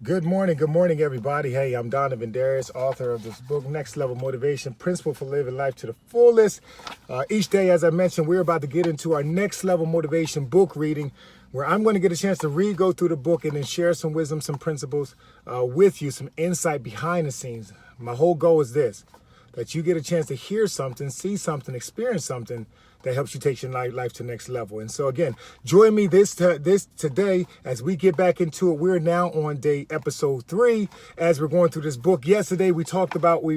Good morning, everybody. Hey, I'm Donovin Darius, author of this book, Next Level Motivation, Principle for Living Life to the Fullest. Each day, as I mentioned, we're about to get into our Next Level Motivation book reading, where I'm going to get a chance to go through the book and then share some wisdom, some principles with you, some insight behind the scenes. My whole goal is this, that you get a chance to hear something, see something, experience something that helps you take your life to the next level. And so again, join me this today as we get back into it. We're now on episode 3 as we're going through this book. Yesterday we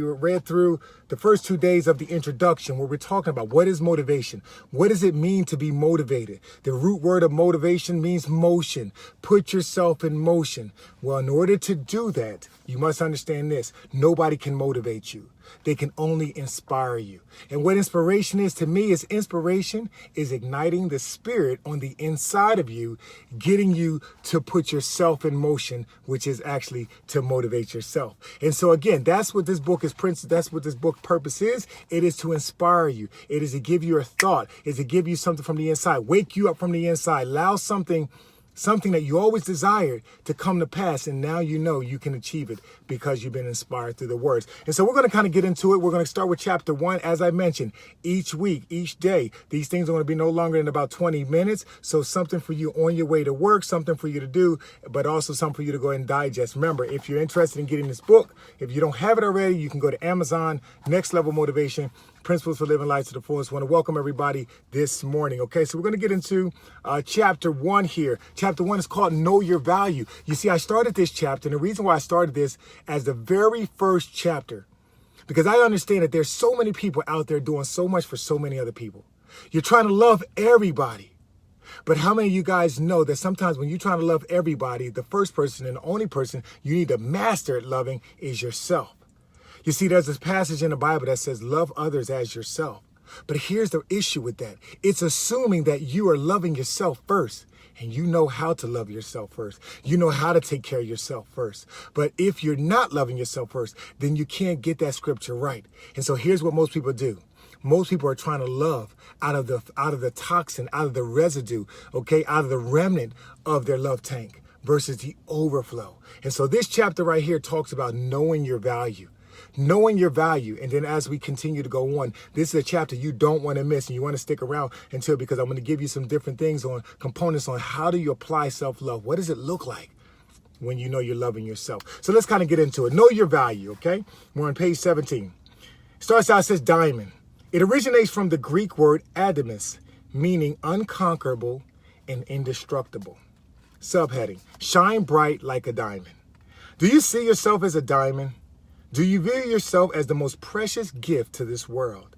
read through the first 2 days of the introduction, where we're talking about what is motivation. What does it mean to be motivated? The root word of motivation means motion. Put yourself in motion. Well, in order to do that, you must understand this. Nobody can motivate you. They can only inspire you. And what inspiration is to me is igniting the spirit on the inside of you, getting you to put yourself in motion, which is actually to motivate yourself. And so again, that's what this book is. That's what this book purpose is. It is to inspire you. It is to give you a thought. It is to give you something from the inside, wake you up from the inside, allow something that you always desired to come to pass, and now you know you can achieve it because you've been inspired through the words. And so we're going to kind of get into it. We're going to start with chapter 1. As I mentioned, each week, each day, these things are going to be no longer than about 20 minutes. So something for you on your way to work, something for you to do, but also something for you to go ahead and digest. Remember, if you're interested in getting this book, if you don't have it already, you can go to Amazon, Next Level Motivation, Principles for Living Life to the Fullest. I want to welcome everybody this morning. Okay, so we're going to get into chapter 1 here. Chapter 1 is called Know Your Value. You see, I started this chapter, and the reason why I started this as the very first chapter, because I understand that there's so many people out there doing so much for so many other people. You're trying to love everybody. But how many of you guys know that sometimes when you're trying to love everybody, the first person and the only person you need to master at loving is yourself? You see, there's this passage in the Bible that says, love others as yourself. But here's the issue with that. It's assuming that you are loving yourself first, and you know how to love yourself first. You know how to take care of yourself first. But if you're not loving yourself first, then you can't get that scripture right. And so here's what most people do. Most people are trying to love out of the toxin, out of the residue, okay, out of the remnant of their love tank versus the overflow. And so this chapter right here talks about knowing your value. Knowing your value. And then as we continue to go on, this is a chapter you don't want to miss, and you want to stick around until, because I'm going to give you some different things on components on how do you apply self-love. What does it look like when you know you're loving yourself? So let's kind of get into it. Know your value, okay? We're on page 17. Starts out, it says diamond. It originates from the Greek word adamus, meaning unconquerable and indestructible. Subheading, shine bright like a diamond. Do you see yourself as a diamond? Do you view yourself as the most precious gift to this world?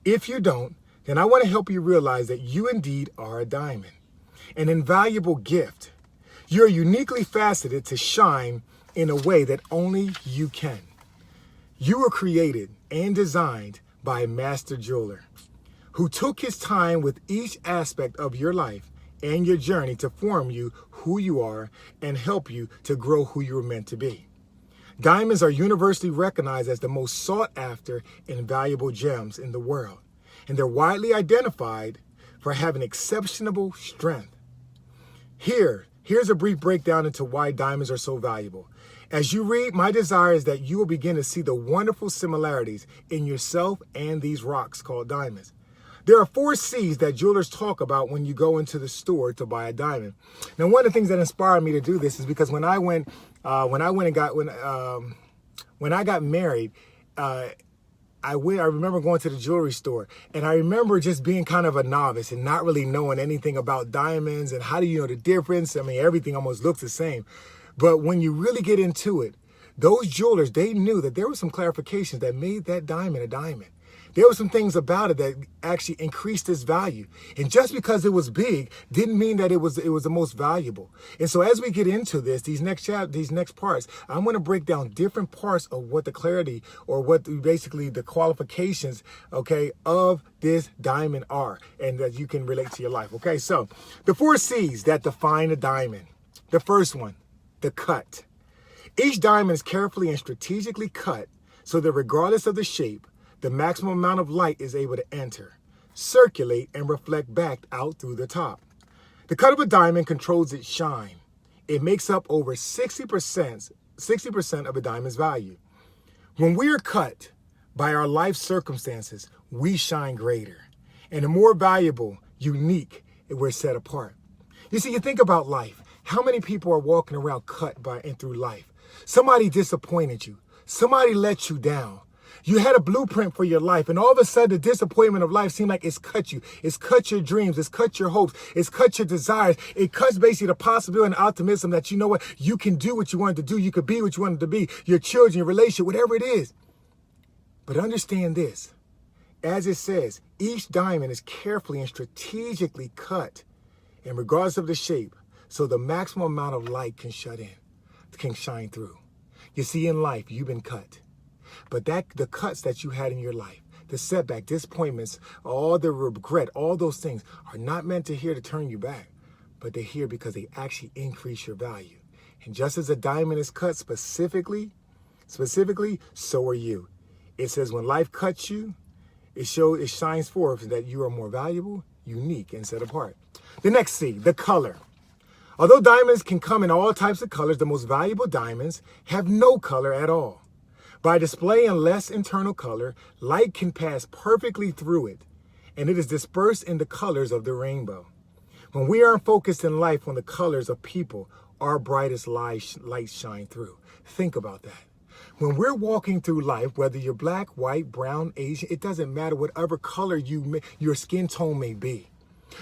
If you don't, then I want to help you realize that you indeed are a diamond, an invaluable gift. You're uniquely faceted to shine in a way that only you can. You were created and designed by a master jeweler who took his time with each aspect of your life and your journey to form you who you are and help you to grow who you were meant to be. Diamonds are universally recognized as the most sought after and valuable gems in the world, and they're widely identified for having exceptional strength. Here's a brief breakdown into why diamonds are so valuable. As you read, my desire is that you will begin to see the wonderful similarities in yourself and these rocks called diamonds. There are 4 C's that jewelers talk about when you go into the store to buy a diamond. Now, one of the things that inspired me to do this is because when I got married, I remember going to the jewelry store, and I remember just being kind of a novice and not really knowing anything about diamonds and how do you know the difference? I mean, everything almost looks the same. But when you really get into it, those jewelers, they knew that there were some clarifications that made that diamond a diamond. There were some things about it that actually increased its value. And just because it was big didn't mean that it was the most valuable. And so as we get into this, these next parts, I'm going to break down different parts of what the clarity or what basically the qualifications, okay, of this diamond are, and that you can relate to your life. Okay, so the 4 C's that define a diamond. The first one, the cut. Each diamond is carefully and strategically cut so that regardless of the shape, the maximum amount of light is able to enter, circulate, and reflect back out through the top. The cut of a diamond controls its shine. It makes up over 60% of a diamond's value. When we are cut by our life circumstances, we shine greater. And the more valuable, unique, we're set apart. You see, you think about life. How many people are walking around cut by and through life? Somebody disappointed you. Somebody let you down. You had a blueprint for your life, and all of a sudden the disappointment of life seemed like it's cut you. It's cut your dreams. It's cut your hopes. It's cut your desires. It cuts basically the possibility and optimism that you know what, you can do what you wanted to do. You could be what you wanted to be, your children, your relationship, whatever it is. But understand this, as it says, each diamond is carefully and strategically cut, and regardless of the shape, so the maximum amount of light can shine through. You see, in life, you've been cut. But the cuts that you had in your life, the setback, disappointments, all the regret, all those things are not meant to turn you back, but they're here because they actually increase your value. And just as a diamond is cut specifically, so are you. It says when life cuts you, it shines forth that you are more valuable, unique, and set apart. The next C, the color. Although diamonds can come in all types of colors, the most valuable diamonds have no color at all. By displaying less internal color, light can pass perfectly through it, and it is dispersed in the colors of the rainbow. When we are focused in life on the colors of people, our brightest lights shine through. Think about that. When we're walking through life, whether you're black, white, brown, Asian, it doesn't matter whatever color your skin tone may be.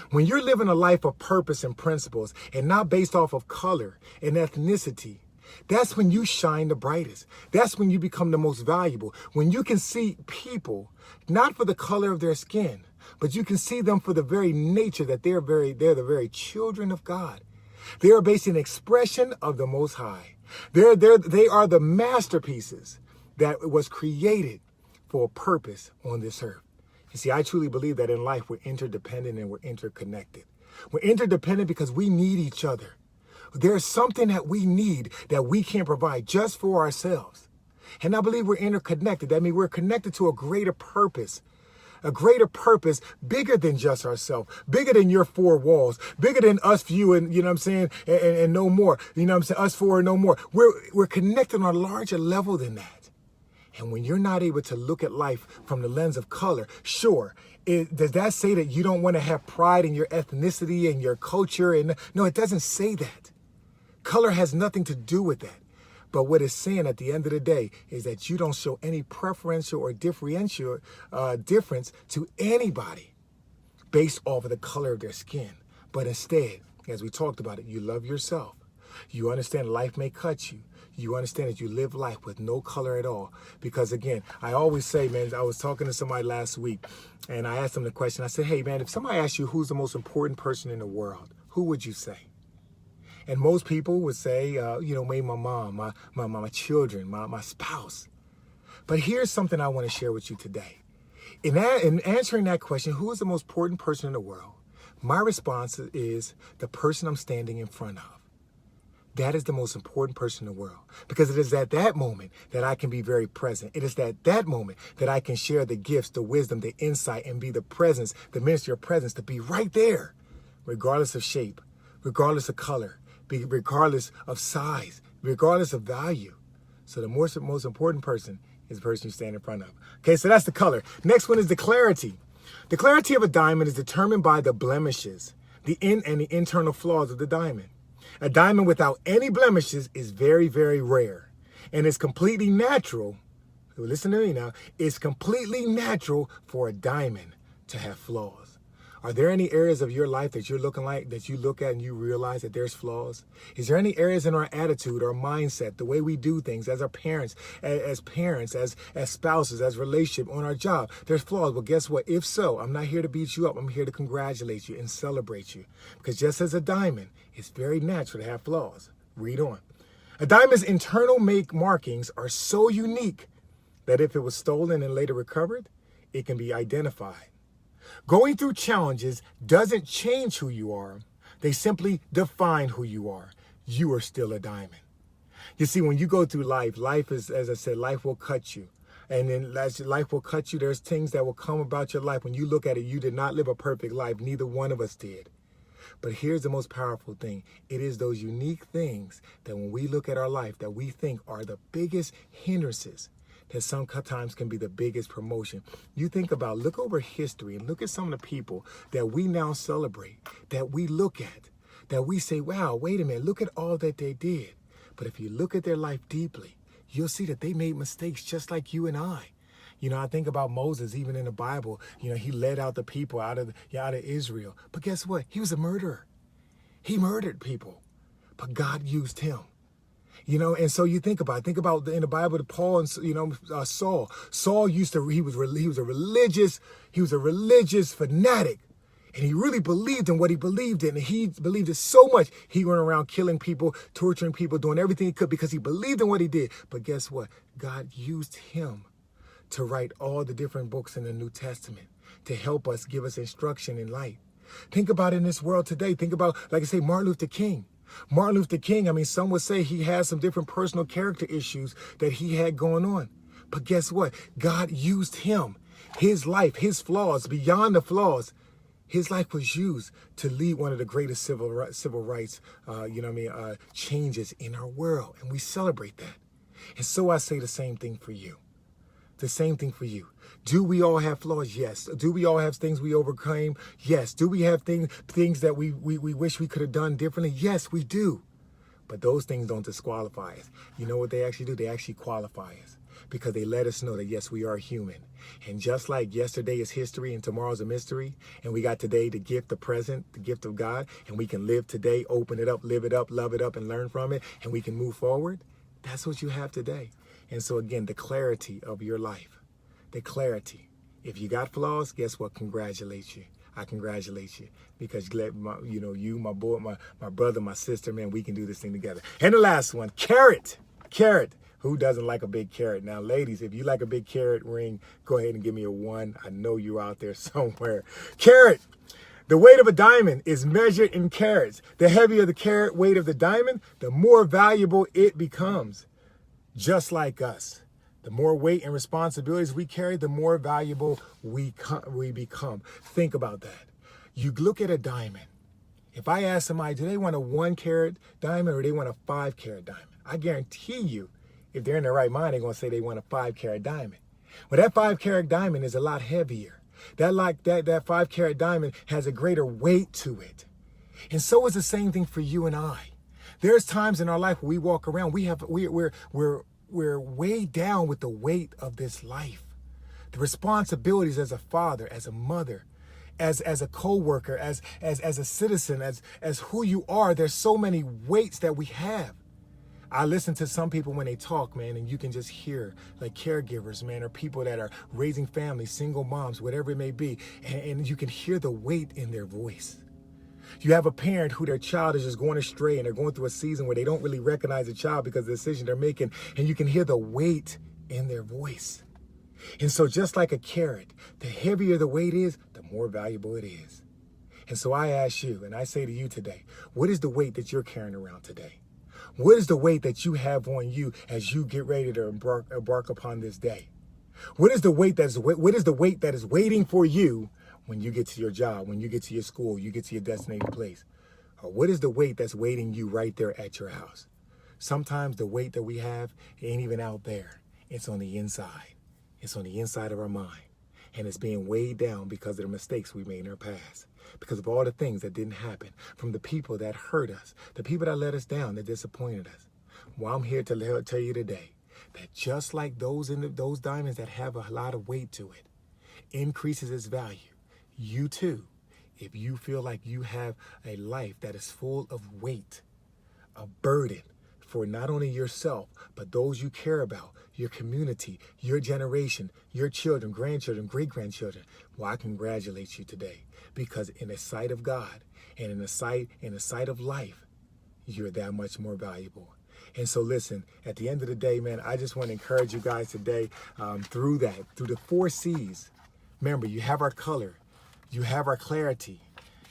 When you're living a life of purpose and principles and not based off of color and ethnicity, that's when you shine the brightest. That's when you become the most valuable. When you can see people, not for the color of their skin, but you can see them for the very nature that they're the very children of God. They are basically an expression of the Most High. They are the masterpieces that was created for a purpose on this earth. You see, I truly believe that in life we're interdependent and we're interconnected. We're interdependent because we need each other. There's something that we need that we can't provide just for ourselves. And I believe we're interconnected. That means we're connected to a greater purpose bigger than just ourselves, bigger than your four walls, bigger than us few and, you know what I'm saying, and no more. You know what I'm saying, us four and no more. We're connected on a larger level than that. And when you're not able to look at life from the lens of color, sure, does that say that you don't want to have pride in your ethnicity and your culture? And no, it doesn't say that. Color has nothing to do with that. But what it's saying at the end of the day is that you don't show any preferential or differential difference to anybody based off of the color of their skin. But instead, as we talked about it, you love yourself. You understand life may cut you. You understand that you live life with no color at all. Because again, I always say, man, I was talking to somebody last week and I asked them the question. I said, hey, man, if somebody asked you who's the most important person in the world, who would you say? And most people would say, maybe my mom, my children, my spouse. But here's something I want to share with you today. In answering that question, who is the most important person in the world? My response is the person I'm standing in front of. That is the most important person in the world, because it is at that moment that I can be very present. It is at that moment that I can share the gifts, the wisdom, the insight, and be the presence, the ministry of presence, to be right there, regardless of shape, regardless of color, regardless of size, regardless of value. So the most important person is the person you stand in front of. Okay, so that's the color. Next one is the clarity. The clarity of a diamond is determined by the blemishes, the internal flaws of the diamond. A diamond without any blemishes is very, very rare, and it's completely natural. Listen to me now. It's completely natural for a diamond to have flaws. Are there any areas of your life that you look at and you realize that there's flaws? Is there any areas in our attitude, our mindset, the way we do things as our parents, as spouses, as relationship, on our job? There's flaws. Well, guess what? If so, I'm not here to beat you up. I'm here to congratulate you and celebrate you. Because just as a diamond, it's very natural to have flaws. Read on. A diamond's internal markings are so unique that if it was stolen and later recovered, it can be identified. Going through challenges doesn't change who you are. They simply define who you are. You are still a diamond. You see, when you go through life is, as I said, life will cut you. And then as life will cut you, there's things that will come about your life. When you look at it, you did not live a perfect life. Neither one of us did. But here's the most powerful thing. It is those unique things that when we look at our life that we think are the biggest hindrances that sometimes can be the biggest promotion. You think about, look over history and look at some of the people that we now celebrate, that we look at, that we say, wow, wait a minute, look at all that they did. But if you look at their life deeply, you'll see that they made mistakes just like you and I. You know, I think about Moses, even in the Bible, you know, he led out the people out of Israel. But guess what? He was a murderer. He murdered people, but God used him. You know, and so you think about in the Bible, Paul and, you know, Saul. Saul he was a religious fanatic. And he really believed in what he believed in. And he believed it so much, he went around killing people, torturing people, doing everything he could because he believed in what he did. But guess what? God used him to write all the different books in the New Testament to help us, give us instruction in life. Think about in this world today. Think about, like I say, Martin Luther King. Martin Luther King, I mean, some would say he has some different personal character issues that he had going on. But guess what? God used him, his life, his flaws, beyond the flaws. His life was used to lead one of the greatest civil rights, changes in our world. And we celebrate that. And so I say the same thing for you. The same thing for you. Do we all have flaws? Yes. Do we all have things we overcame? Yes. Do we have things that we wish we could have done differently? Yes, we do. But those things don't disqualify us. You know what they actually do? They actually qualify us because they let us know that, yes, we are human. And just like yesterday is history and tomorrow's a mystery, and we got today, the gift, the present, the gift of God, and we can live today, open it up, live it up, love it up, and learn from it, and we can move forward. That's what you have today. And so again, the clarity of your life, the clarity. If you got flaws, guess what? Congratulate you. I congratulate you because my boy, my brother, my sister, man, we can do this thing together. And the last one, carrot. Carrot. Who doesn't like a big carrot? Now, ladies, if you like a big carrot ring, go ahead and give me a 1. I know you're out there somewhere. Carrot. The weight of a diamond is measured in carats. The heavier the carat weight of the diamond, the more valuable it becomes. Just like us. The more weight and responsibilities we carry, the more valuable we become. Think about that. You look at a diamond. If I ask somebody, do they want a 1 carat diamond or they want a 5 carat diamond? I guarantee you, if they're in their right mind, they're going to say they want a 5 carat diamond. Well, that 5 carat diamond is a lot heavier. That 5 carat diamond has a greater weight to it. And so is the same thing for you and I. There's times in our life where we walk around, we're weighed down with the weight of this life. The responsibilities as a father, as a mother, as a co-worker, as a citizen, as who you are. There's so many weights that we have. I listen to some people when they talk, man, and you can just hear like caregivers, man, or people that are raising families, single moms, whatever it may be, and you can hear the weight in their voice. You have a parent who their child is just going astray and they're going through a season where they don't really recognize the child because of the decision they're making, and you can hear the weight in their voice. And so just like a carrot, the heavier the weight is, the more valuable it is. And so I ask you, and I say to you today, what is the weight that you're carrying around today? What is the weight that you have on you as you get ready to embark upon this day? What is the weight that is waiting for you when you get to your job, when you get to your school, you get to your designated place? Or what is the weight that's waiting you right there at your house? Sometimes the weight that we have ain't even out there. It's on the inside. It's on the inside of our mind. And it's being weighed down because of the mistakes we made in our past. Because of all the things that didn't happen, from the people that hurt us, the people that let us down, that disappointed us. Well, I'm here to tell you today that just like those diamonds that have a lot of weight to it, increases its value. You too, if you feel like you have a life that is full of weight, a burden for not only yourself, but those you care about, your community, your generation, your children, grandchildren, great-grandchildren, well, I congratulate you today. Because in the sight of God and in the sight of life, you're that much more valuable. And so listen, at the end of the day, man, I just want to encourage you guys today through the 4 C's. Remember, you have our color, you have our clarity,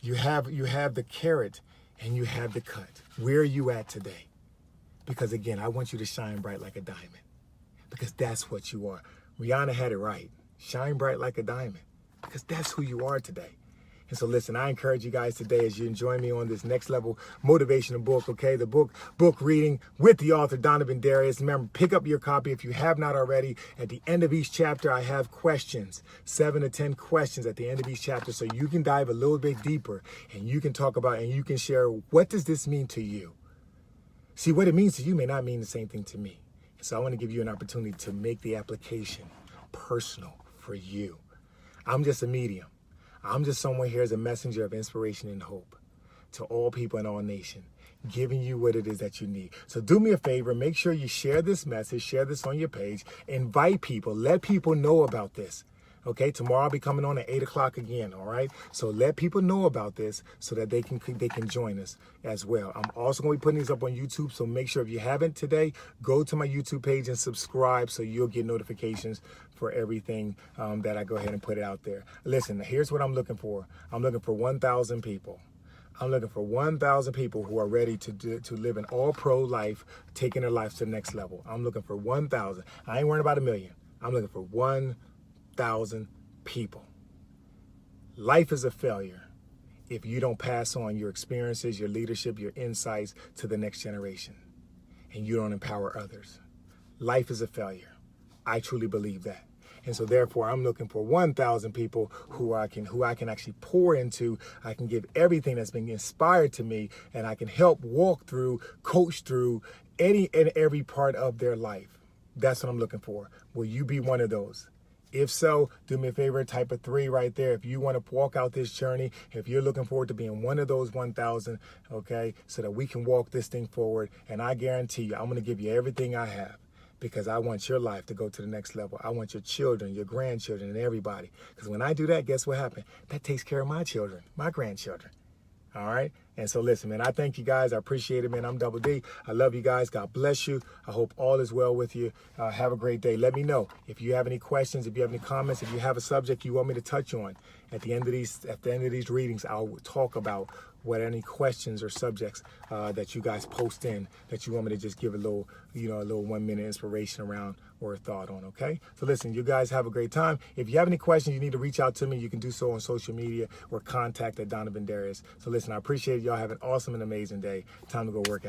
you have the carrot, and you have the cut. Where are you at today? Because again, I want you to shine bright like a diamond. Because that's what you are. Rihanna had it right. Shine bright like a diamond. Because that's who you are today. And so listen, I encourage you guys today as you join me on this next level motivational book, okay? The book reading with the author, Donovin Darius. Remember, pick up your copy if you have not already. At the end of each chapter, I have questions, 7 to 10 questions at the end of each chapter, so you can dive a little bit deeper and you can talk about and you can share, what does this mean to you? See, what it means to you may not mean the same thing to me. So I want to give you an opportunity to make the application personal for you. I'm just a medium. I'm just someone here as a messenger of inspiration and hope to all people in all nations, giving you what it is that you need. So do me a favor, make sure you share this message, share this on your page, invite people, let people know about this. Okay, tomorrow I'll be coming on at 8 o'clock again, all right? So let people know about this so that they can join us as well. I'm also going to be putting these up on YouTube, so make sure if you haven't today, go to my YouTube page and subscribe so you'll get notifications for everything that I go ahead and put out there. Listen, here's what I'm looking for. I'm looking for 1,000 people. I'm looking for 1,000 people who are ready to live an all-pro life, taking their lives to the next level. I'm looking for 1,000. I ain't worrying about 1,000,000. I'm looking for 1,000 people. Life is a failure if you don't pass on your experiences, your leadership, your insights to the next generation, and you don't empower others. Life is a failure. I truly believe that. And so therefore, I'm looking for 1,000 people who I can actually pour into. I can give everything that's been inspired to me, and I can help walk through, coach through any and every part of their life. That's what I'm looking for. Will you be one of those? If so, do me a favor, type a 3 right there. If you want to walk out this journey, if you're looking forward to being one of those 1,000, okay, so that we can walk this thing forward. And I guarantee you, I'm going to give you everything I have, because I want your life to go to the next level. I want your children, your grandchildren, and everybody. Because when I do that, guess what happens? That takes care of my children, my grandchildren. All right? And so listen, man, I thank you guys. I appreciate it, man. I'm Double D. I love you guys. God bless you. I hope all is well with you. Have a great day. Let me know if you have any questions, if you have any comments, if you have a subject you want me to touch on. At the end of these readings, I'll talk about what any questions or subjects that you guys post in that you want me to just give a little 1-minute inspiration around or a thought on, okay? So listen, you guys have a great time. If you have any questions, you need to reach out to me. You can do so on social media or contact at Donovin Darius. So listen, I appreciate it. Y'all have an awesome and amazing day. Time to go work out.